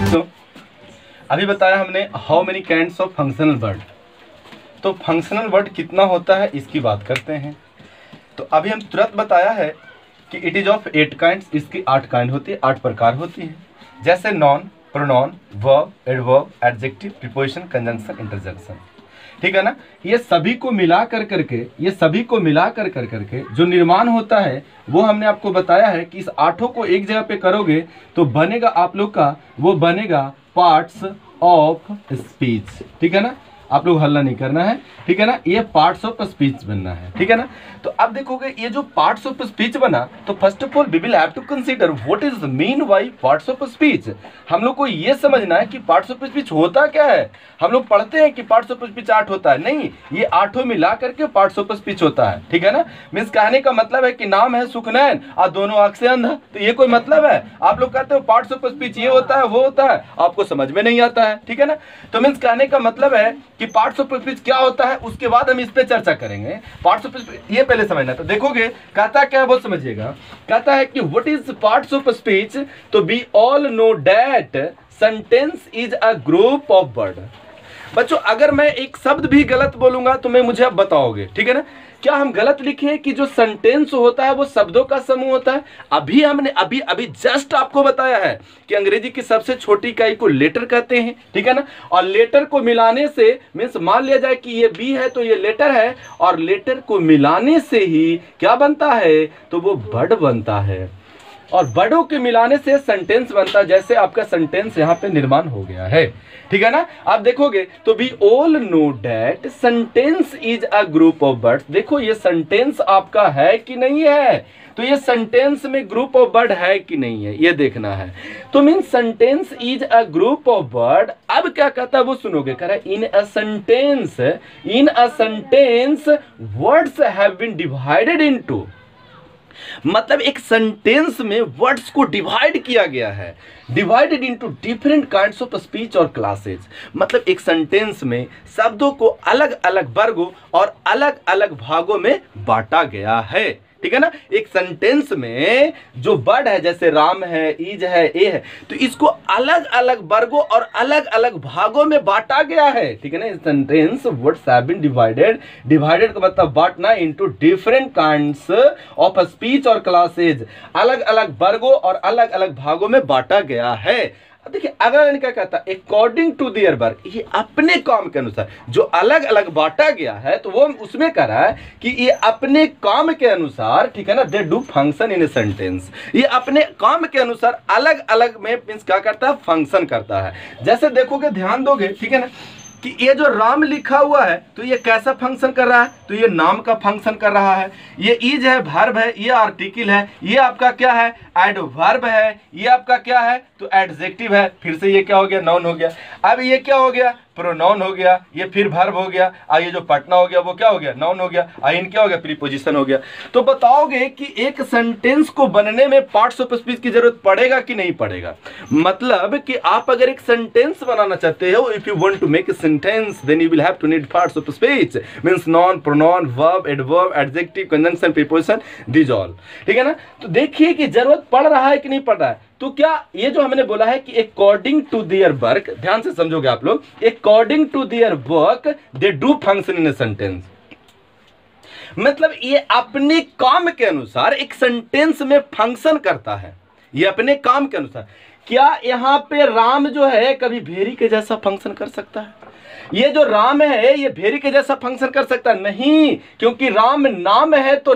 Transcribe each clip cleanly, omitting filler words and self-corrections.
तो अभी बताया हमने how many kinds of functional word. तो फंक्शनल वर्ड कितना होता है इसकी बात करते हैं। तो अभी हम तुरंत बताया है कि इट इज ऑफ 8 काइंड्स, इसकी 8 काइंड होती है, 8 प्रकार होती है। जैसे non, pronoun, verb, adverb, adjective, preposition, conjunction, interjection. ठीक है ना। ये सभी को मिला कर करके जो निर्माण होता है वो हमने आपको बताया है कि इस 8 को एक जगह पे करोगे तो बनेगा आप लोग का, वो बनेगा पार्ट्स ऑफ स्पीच। ठीक है ना, आप लोग हल्ला नहीं करना है। ठीक है ना, ये पार्ट्स ऑफ स्पीच बनना है। ठीक है ना। तो अब देखोगे ये जो पार्ट्स ऑफ स्पीच बना, तो first of all we will have to consider what is mean by parts of speech. हम लोग को ये समझना है कि पार्ट्स ऑफ स्पीच होता क्या है। हम लोग पढ़ते हैं कि पार्ट्स ऑफ स्पीच 8 होता है, नहीं, ये 8 मिला करके पार्ट्स ऑफ स्पीच होता है। ठीक है ना। मीन्स कहने का मतलब है कि नाम है सुखनैन और दोनों आंख से अंधा, तो ये कोई मतलब है? आप लोग कहते हो पार्ट्स ऑफ स्पीच ये होता है वो होता है, आपको समझ में नहीं आता है। ठीक है ना। तो मीन्स कहने का मतलब है कि पार्ट्स ऑफ स्पीच क्या होता है, उसके बाद हम इस पे चर्चा करेंगे। पार्ट्स ऑफ स्पीच ये पहले समझना। तो देखोगे कहता क्या है वो समझिएगा। कहता है कि what is parts of speech, तो we all know that sentence is a group of word. बच्चों अगर मैं एक शब्द भी गलत बोलूंगा तो मैं मुझे अब बताओगे। ठीक है ना। क्या हम गलत लिखे कि जो सेंटेंस होता है वो शब्दों का समूह होता है? अभी हमने अभी जस्ट आपको बताया है कि अंग्रेजी की सबसे छोटी इकाई को लेटर कहते हैं। ठीक है ना। और लेटर को मिलाने से मीन्स मान लिया जाए कि ये बी है तो ये लेटर है, और लेटर को मिलाने से ही क्या बनता है, तो वो वर्ड बनता है, और वर्डों के मिलाने से सेंटेंस बनता है। जैसे आपका सेंटेंस यहाँ पे निर्माण हो गया है। ठीक है ना। आप देखोगे तो we all know that sentence is a group of words. देखो ये सेंटेंस आपका है कि नहीं है, तो ये सेंटेंस में ग्रुप ऑफ वर्ड है कि नहीं है ये देखना है। तो mean sentence is a group of word. अब क्या कहता है वो सुनोगे, कह रहा है in a sentence words have been divided into. मतलब एक सेंटेंस में वर्ड्स को डिवाइड किया गया है, divided into different kinds of speech और क्लासेस। मतलब एक सेंटेंस में शब्दों को अलग अलग वर्गों और अलग अलग भागों में बांटा गया है। ठीक है ना। एक सेंटेंस में जो वर्ड है जैसे राम है, इज है, ए है, तो इसको अलग अलग वर्गों और अलग अलग भागों में बांटा गया है। ठीक है ना। Sentence words have been divided का मतलब बांटना into different kinds of speech और क्लासेज। अलग अलग वर्गों और अलग अलग भागों में बांटा गया है। देखिए अगर इनका कहता है अकॉर्डिंग टू दियर वर्क, ये अपने काम के अनुसार जो अलग अलग बांटा गया है, तो वो उसमें कह रहा है कि ये अपने काम के अनुसार, ठीक है ना, दे do function in a sentence. ये अपने काम के अनुसार अलग अलग में मींस क्या करता है, फंक्शन करता है। जैसे देखोगे ध्यान दोगे, ठीक है ना, कि ये जो राम लिखा हुआ है तो ये कैसा फंक्शन कर रहा है, तो ये नाम का फंक्शन कर रहा है। ये इज है, वर्ब है, ये आर्टिकल है, ये आपका क्या है, एडवर्ब है, ये आपका क्या है, तो एडजेक्टिव है। फिर से ये क्या हो गया, नाउन हो गया। अब ये क्या हो गया, प्रोनाउन हो गया, ये फिर वर्ब हो गया, और ये जो पटना हो गया वो क्या हो गया, नाउन हो गया, और इन क्या हो गया, प्रीपोजिशन हो गया। तो बताओगे कि एक सेंटेंस को बनने में पार्ट्स ऑफ स्पीच की जरूरत पड़ेगा कि नहीं पड़ेगा? मतलब कि आप अगर एक सेंटेंस बनाना चाहते हो, if you want to make a sentence then you will have to need parts of speech, means noun, pronoun, verb, adverb, adjective, conjunction, preposition, these all. ठीक है ना। तो देखिए कि जरूरत पड़ रहा है कि नहीं पड़ रहा है। तो क्या ये जो हमने बोला है कि अकॉर्डिंग टू दियर वर्क, ध्यान से समझोगे आप लोग, according to their work they do function in a sentence. मतलब ये अपने काम के अनुसार एक सेंटेंस में फंक्शन करता है, ये अपने काम के अनुसार। क्या यहाँ पे राम जो है कभी भेरी के जैसा फंक्शन कर सकता है? ये जो राम है ये भेरी के जैसा फंक्शन कर सकता है? नहीं, क्योंकि राम नाम है तो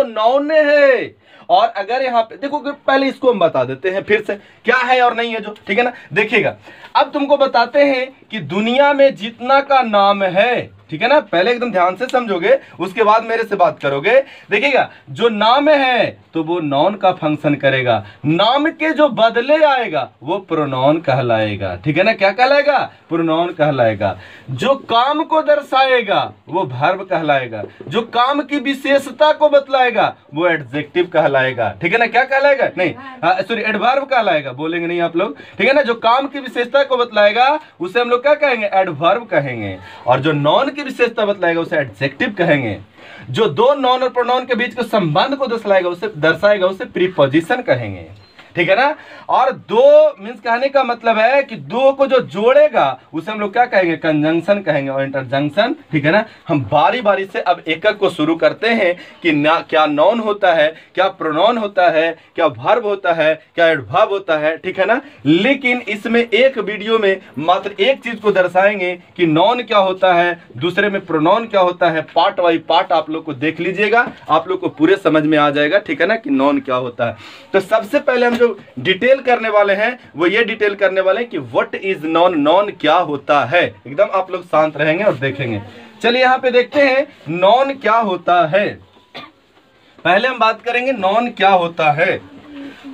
नाउन है। और अगर यहाँ पे देखो, पहले इसको हम बता देते हैं फिर से क्या है और नहीं है जो, ठीक है ना। देखिएगा अब तुमको बताते हैं कि दुनिया में जितना का नाम है, ठीक है ना, पहले एकदम ध्यान से समझोगे उसके बाद मेरे से बात करोगे। देखिएगा जो नाम है तो वो नाउन का फंक्शन करेगा, नाम के जो बदले आएगा वो प्रोनाउन कहलाएगा। ठीक है ना, क्या कहलाएगा, प्रोनाउन कहलाएगा। जो काम को दर्शाएगा वो वर्ब कहलाएगा, जो काम की विशेषता को बतलाएगा वो एडजेक्टिव कहलाएगा। ठीक है ना, क्या कहलाएगा, नहीं सॉरी एडवर्ब कहलाएगा, बोलेंगे नहीं आप लोग। ठीक है ना, जो काम की विशेषता को बतलाएगा उसे हम लोग क्या कहेंगे, एडवर्ब कहेंगे। और जो नॉन की विशेषता बतलाएगा उसे एडजेक्टिव कहेंगे। जो दो नॉन और प्रोनाउन के बीच के संबंध को दर्शाएगा उसे प्रीपोजिशन कहेंगे। ठीक है ना। और दो मीन्स कहने का मतलब है कि दो को जो जोड़ेगा उसे हम लोग क्या कहेंगे, कंजंक्शन कहेंगे और इंटरजंक्शन, ठीक है ना। हम बारी बारी से अब एक एक को शुरू करते हैं कि ना क्या नाउन होता है, क्या प्रोनाउन होता है, क्या वर्ब होता है, क्या एडवर्ब होता है, ठीक है ना। लेकिन इसमें एक वीडियो में मात्र एक चीज को दर्शाएंगे कि नाउन क्या होता है, दूसरे में प्रोनाउन क्या होता है। पार्ट बाई पार्ट आप लोग को देख लीजिएगा, आप लोग को पूरे समझ में आ जाएगा, ठीक है ना, कि नाउन क्या होता है। तो सबसे पहले हम जो डिटेल करने वाले हैं वो ये डिटेल करने वाले हैं कि व्हाट इज नॉन, नॉन क्या होता है। एकदम आप लोग शांत रहेंगे और देखेंगे। चलिए यहाँ पे देखते हैं नॉन क्या होता है। पहले हम बात करेंगे नॉन क्या होता है।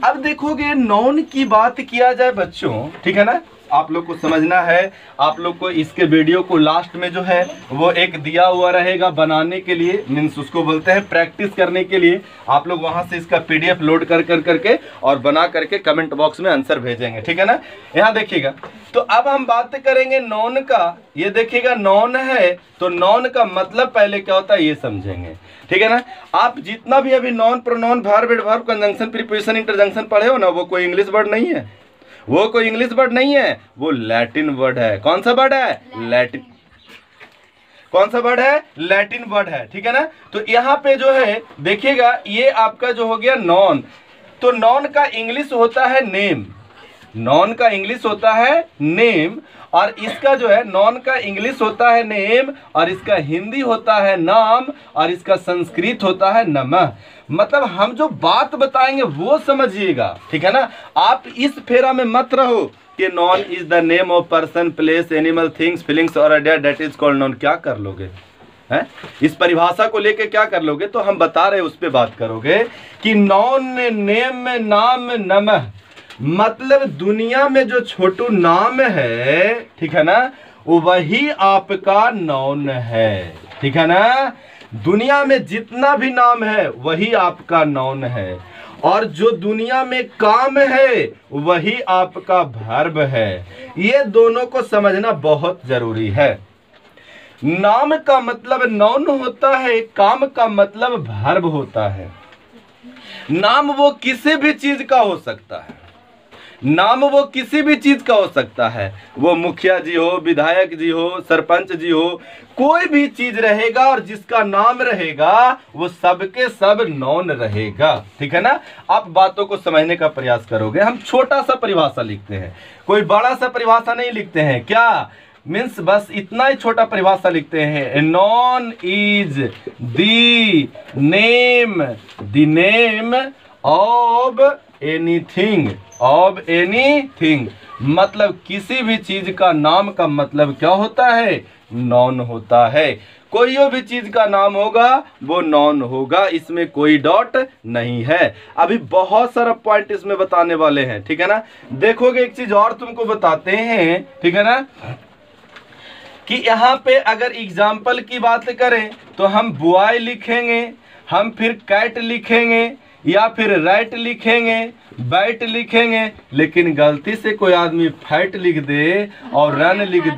अब देखोगे नॉन की बात किया जाए बच्चों, ठीक है ना, आप लोग को समझना है। आप लोग को इसके वीडियो को लास्ट में जो है वो एक दिया हुआ रहेगा बनाने के लिए, मीन्स उसको बोलते हैं प्रैक्टिस करने के लिए। आप लोग वहां से इसका पीडीएफ लोड कर करके और बना करके कमेंट बॉक्स में आंसर भेजेंगे, ठीक है ना। यहाँ देखिएगा, तो अब हम बात करेंगे नॉन का। ये देखिएगा नॉन है तो नॉन का मतलब पहले क्या होता है ये समझेंगे, ठीक है ना। आप जितना भी अभी noun, pronoun, verb, adverb, conjunction, preposition, interjection पढ़े हो ना, वो कोई इंग्लिश वर्ड नहीं है, वो कोई इंग्लिश वर्ड नहीं है, वो लैटिन वर्ड है। कौन सा वर्ड है, लैटिन। कौन सा वर्ड है, लैटिन वर्ड है, ठीक है ना। तो यहाँ पे जो है देखिएगा ये आपका जो हो गया नॉन। तो नॉन का इंग्लिश होता है नेम, नॉन का इंग्लिश होता है नेम, और इसका जो है नॉन का इंग्लिश होता है नेम, और इसका हिंदी होता है नाम, और इसका संस्कृत होता है नमः। मतलब हम जो बात बताएंगे वो समझिएगा, ठीक है ना। आप इस फेरा में मत रहो कि noun is the name of person, place, animal, things, feelings और idea that is called noun. क्या कर लोगे है, इस परिभाषा को लेके क्या कर लोगे। तो हम बता रहे उस पर बात करोगे कि नॉन, नेम, नाम, नमः, मतलब दुनिया में जो छोटू नाम है, ठीक है ना, वही आपका नॉन है, ठीक है ना। दुनिया में जितना भी नाम है वही आपका नॉन है, और जो दुनिया में काम है वही आपका वर्ब है। ये दोनों को समझना बहुत जरूरी है। नाम का मतलब नॉन होता है, काम का मतलब वर्ब होता है। नाम वो किसी भी चीज का हो सकता है, नाम वो किसी भी चीज का हो सकता है, वो मुखिया जी हो, विधायक जी हो, सरपंच जी हो, कोई भी चीज रहेगा और जिसका नाम रहेगा वो सबके सब नॉन रहेगा, ठीक है ना। आप बातों को समझने का प्रयास करोगे। हम छोटा सा परिभाषा लिखते हैं, कोई बड़ा सा परिभाषा नहीं लिखते हैं। क्या मीन्स बस इतना ही छोटा परिभाषा लिखते हैं, non is the name of anything, of anything, मतलब किसी भी चीज का नाम का मतलब क्या होता है, नॉन होता है। कोई भी चीज का नाम होगा वो नॉन होगा, इसमें कोई डॉट नहीं है। अभी बहुत सारा पॉइंट इसमें बताने वाले हैं, ठीक है ना। देखोगे एक चीज और तुमको बताते हैं, ठीक है ना, कि यहाँ पे अगर एग्जाम्पल की बात करें तो हम बॉय लिखेंगे, हम फिर कैट लिखेंगे, या फिर राइट लिखेंगे, बैट लिखेंगे, लेकिन गलती से कोई आदमी फाइट लिख दे और रन लिख दे